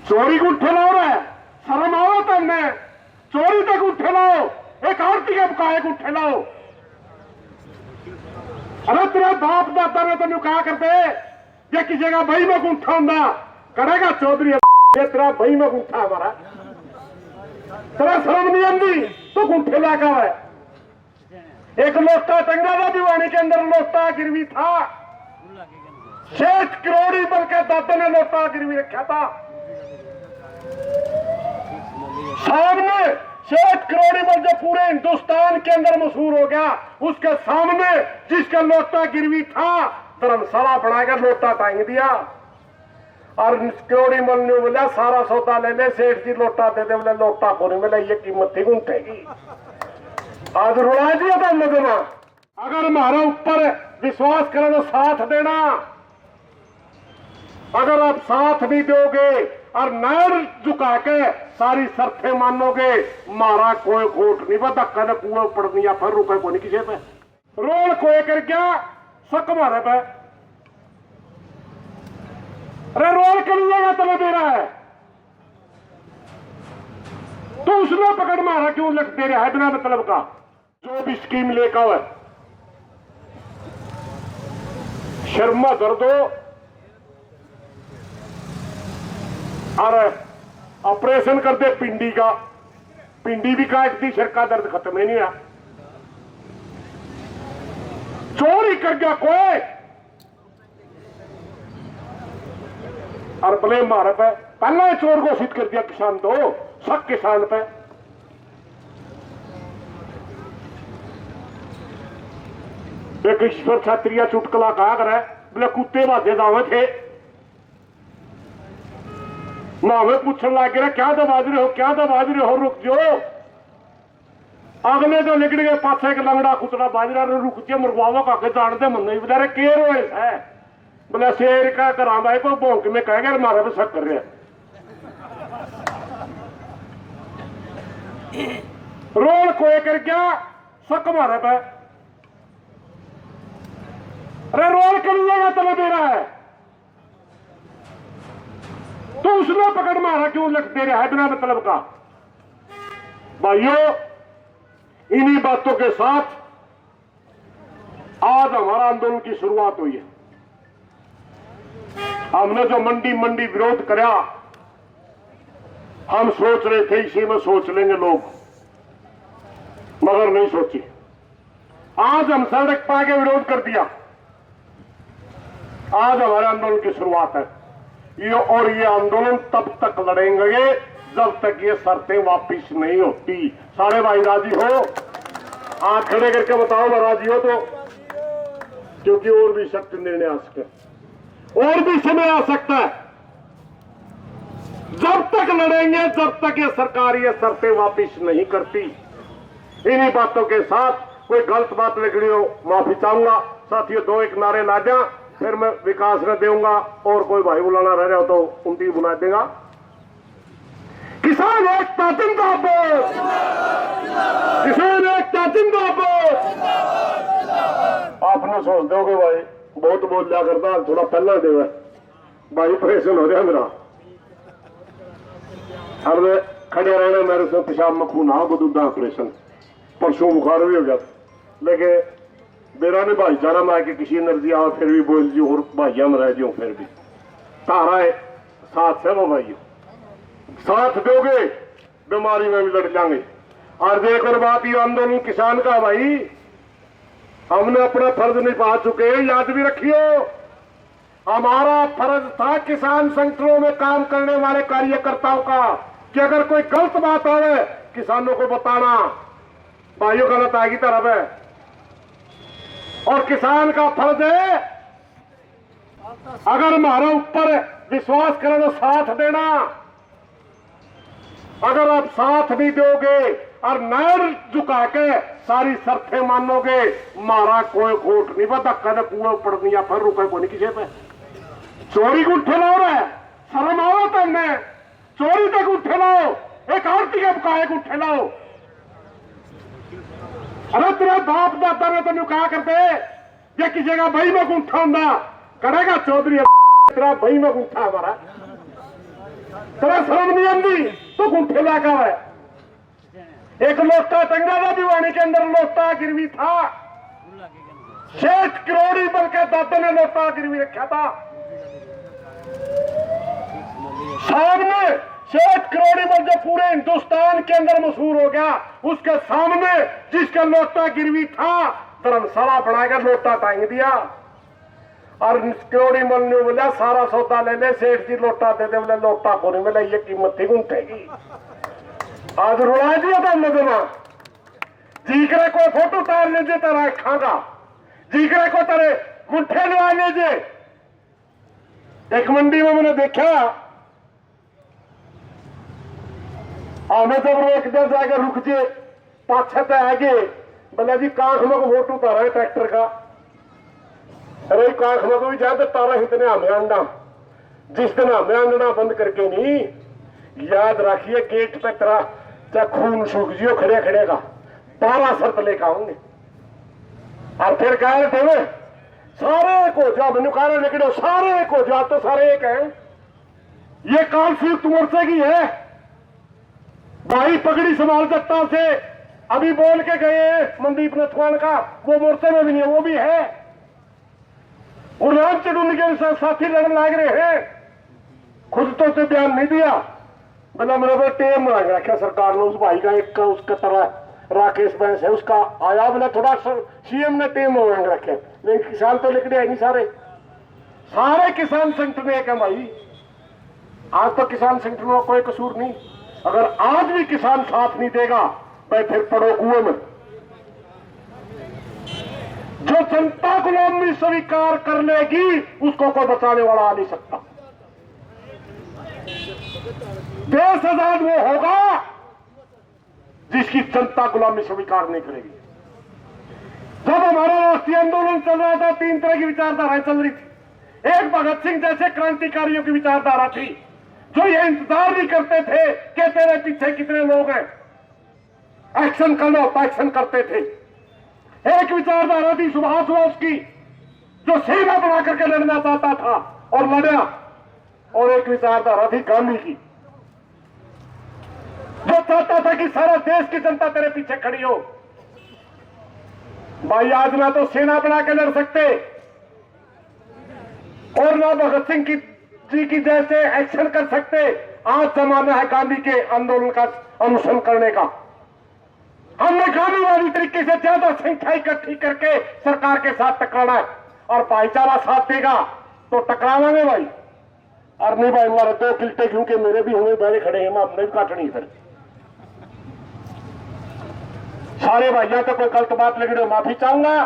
चोरी को उठे लाओ रे, शर्म आओ तुमने, चोरी तक उठे लाओ, एक आरती के बकाए को उठे लाओ। अरे तेरा बाप दादा ने तेन कहा करते ये किसी का भाई में गुंठा होंगे करेगा चौधरी, ये तेरा भाई में गुंठा हमारा, तेरा शर्म नहीं आती तो गुंठे लगा है। एक लोटा टंगा दीवानी के अंदर लोटा गिरवी था, 6 करोड़ बल्कि दादा ने लोटा गिरवी रखा था सामने। 6 करोड़ पर जो पूरे हिंदुस्तान के अंदर मशहूर हो गया, उसके सामने जिसका लोटा गिरवी था धर्मशाला बनाकर लोटा टांग दिया और करोड़ी मल ने बोला सारा सौदा ले ले, सेठ जी लोटा दे दे, बोले लोटा को नहीं मिला, ये कीमत थी गुंठेगी। आज रुला दिया था देना। अगर हमारे ऊपर विश्वास करें तो साथ देना, अगर आप साथ नहीं दोगे और नैर झुका के सारी शर्तें मानोगे, मारा कोई खोट नहीं पता कद कुएं पड़ दिया फिर रुके को नहीं किसी पे, रोल कोई कर गया शक मारे पे। अरे रोल कर लिएगा तो दे रहा है तो उसने पकड़ मारा क्यों लग दे रहा है बिना मतलब का। जो भी स्कीम लेकर हुआ शर्मा कर दो और ऑपरेशन कर दे पिंडी का, पिंडी भी काटती, सिर का दर्द खत्म ही नहीं हुआ। चोरी कर गया कोई और ब्लेम मारे पे, पहले चोर घोषित कर दिया किसान तो सब किसान पे। एक ईश्वर छात्रिया चुटकला कहा करे, बोले कुत्ते बाजे दावे थे, मावे पूछने लगे रहे क्या दबाज रहे हो, क्या दबाज रहे हो, रुक जाओ। अगले जो निकल गए पाछे एक लंगड़ा कुतरा बाजरा रुक जे मरवावा का जानते मन नहीं बता रहे केर है, बोले शेर का करा भाई को भोंक में कह गया मारे पे शक कर रहे। रोल कोई कर गया शक मारे पे। अरे रोल कर लिएगा तो दे रहा है तो उसने पकड़ मारा क्यों लग दे रहा है बिना मतलब का। भाइयों इन्हीं बातों के साथ आज हमारा आंदोलन की शुरुआत हुई है। हमने जो मंडी मंडी विरोध कराया, हम सोच रहे थे इसी में सोच लेंगे लोग, मगर नहीं सोची। आज हम सड़क पर आके विरोध कर दिया। आज हमारे आंदोलन की शुरुआत है ये आंदोलन तब तक लड़ेंगे जब तक ये शर्तें वापिस नहीं होती। सारे भाई राजी हो? हाथ खड़े करके बताओ ना राजी हो तो, क्योंकि और भी सख्त निर्णय आ सकते, और भी समय आ सकता है। जब तक लड़ेंगे जब तक ये सरकार ये शर्तें वापिस नहीं करती। इन्हीं बातों के साथ कोई गलत बात निकली हो माफी चाहूंगा। साथियों दो एक नारे ला जा, फिर मैं विकास ने दूंगा, और कोई भाई बुलाना रह रहा हो तो उनकी बुला देगा। किसान एकता जिंदाबाद, किसान एकता जिंदाबाद। आपने सोच दोगे भाई बहुत बोल लिया करता, थोड़ा पहला देगा भाई ऑपरेशन हो रहा मेरा, हर खड़े रहना मेरे से पेशाब में खून आ बदूदा ऑपरेशन, परसों बुखार भी हो गया। लेकिन मेरा ने भाईचारा में आके किसी एनर्जी आओ फिर भी बोल जी और भाइया में रह जाओ, फिर भी तारा है साथ है वो भाइयों, साथ दोगे बीमारी में भी लड़ जाएंगे। और देख और बात ये आंदोलन किसान का भाई, हमने अपना फर्ज निभा चुके, याद भी रखियो। हमारा फर्ज था किसान संगठनों में काम करने वाले कार्यकर्ताओं का कि अगर कोई गलत बात आवे किसानों को बताना, भाइयों गलत आएगी तरफ है। और किसान का फर्ज है अगर हमारे ऊपर विश्वास करें तो साथ देना, अगर आप साथ नहीं दोगे और नैर झुका के सारी शर्तें मानोगे, मारा कोई खोट नहीं पता कद कुएं पड़ दिया फिर रुके को नहीं किसी पे। चोरी को उठे लाओ रे, शर्म आओ तुमने, चोरी तक उठे लाओ, एक आरती के बकाए को उठे लाओ। अरे तेरा बाप दादा ने तेन कहा करते ये किसी का भाई में गुंठा होंगे करेगा चौधरी, तेरा भाई में गुंठा हमारा, तेरा शर्म नहीं आती तो गुंठे लाका है। एक लोटा टंगा था भिवानी के अंदर, लोटा गिरवी था, शेष करोड़ी बल के दादे ने लोटा गिरवी रखा था। सामने शेष करोड़ी बल जो पूरे हिंदुस्तान के अंदर मशहूर हो गया, उसके सामने जिसका लोटा गिरवी था धर्मशाला बनाकर लोटा टांग दिया। और करोड़ी मल ने बोला सारा सौदा ले ले, सेठ जी लोटा दे दे। बोले लोटा को नहीं मिला, ये कीमत थी गुंठेगी। आज रुला दिया था हमने देना। जीकरे को फोटो उतार लीजिए तेरा खागा, जीकरे को तेरे गुंठे लगा लीजिए। एक मंडी में मैंने देखा, हमें जब रोक दे जाकर रुक जे पाछे पे आगे, बोले जी कांख में को फोटो उतारा है ट्रैक्टर का। अरे कांख में को भी जाए तो तारा इतने हमें अंडा, जिस दिन हमें अंडना बंद करके नहीं, याद रखिए गेट पे तेरा चाहे खून सूख जियो खड़े खड़े का 12 शर्त लेकर आऊंगे। और फिर कह रहे थे सारे एक हो जाओ, मैंने कहा निकलो सारे एक हो जाओ, तो सारे एक हैं। ये काल सिर्फ मोर्चे की है भाई। पगड़ी संभाल सकता से अभी बोल के गए मनदीप नथवान का, वो मोर्चे में भी नहीं है, वो भी है। गुरनाम चढ़ून के साथी लड़ने लग रहे हैं, खुद तो बयान नहीं दिया। बोला मेरे टेम लग रखा सरकार ने, उस भाई का एक का उसका तरह राकेश बैंस है उसका आया। बोला थोड़ा सीएम ने टेम रखे, लेकिन किसान तो लिख नहीं सारे सारे किसान संगठन एक है भाई। आज तो किसान संगठनों का कोई कसूर नहीं। अगर आज भी किसान साथ नहीं देगा तो फिर पड़ो कुएं में। जो जनता गुलामी स्वीकार कर लेगी उसको कोई बचाने वाला आ नहीं सकता। देश आजाद वो होगा जिसकी जनता गुलामी स्वीकार नहीं करेगी। जब हमारा राष्ट्रीय आंदोलन चल रहा था, 3 तरह की विचारधाराएं चल रही थी। एक भगत सिंह जैसे क्रांतिकारियों की विचारधारा थी, जो ये इंतजार नहीं करते थे कि तेरे पीछे कितने लोग हैं, एक्शन करना होता एक्शन करते थे। एक विचारधारा थी सुभाष बोस की, जो सेना बना करके लड़ना चाहता था और लड़ा। और एक विचारधारा थी गांधी की, जो चाहता था कि सारा देश की जनता तेरे पीछे खड़ी हो। भाई आज ना तो सेना बना के लड़ सकते और ना भगत सिंह जी की जैसे एक्शन कर सकते। आज जमाना है गांधी के आंदोलन का अनुसरण करने का। हमने गांधीवादी तरीके से ज्यादा संख्या इकट्ठी करके सरकार के साथ टकराना है, और भाईचारा साथ देगा तो टकरावांगे भाई। और नहीं भाई हमारे 2 किल्टे क्योंकि मेरे भी हमें बैरे खड़े हैं, हमने भी काटनी फिर। सारे भाइयों तो कोई गलत बात लगी तो माफी चाहूंगा।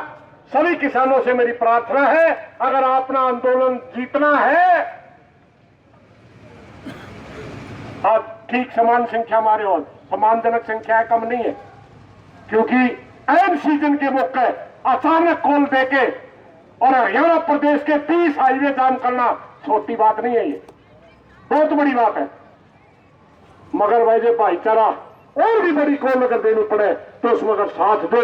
सभी किसानों से मेरी प्रार्थना है, अगर अपना आंदोलन जीतना है, आज ठीक समान संख्या हमारे और सम्मानजनक संख्या है, कम नहीं है। क्योंकि एन सीजन के मौके अचानक कॉल देके और हरियाणा प्रदेश के 30 हाईवे जाम करना छोटी बात नहीं है, ये बहुत बड़ी बात है। मगर भाई जो भाईचारा और भी बड़ी कॉल अगर देनी पड़े तो उसमें अगर साथ दो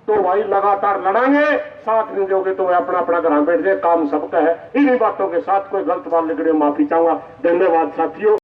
तो भाई लगातार लड़ांगे। साथ नहीं दोगे तो अपना अपना घर बैठ जाए, काम सबका है। इन्हीं बातों के साथ कोई गलत बात निकले माफी चाहूंगा। धन्यवाद साथियों।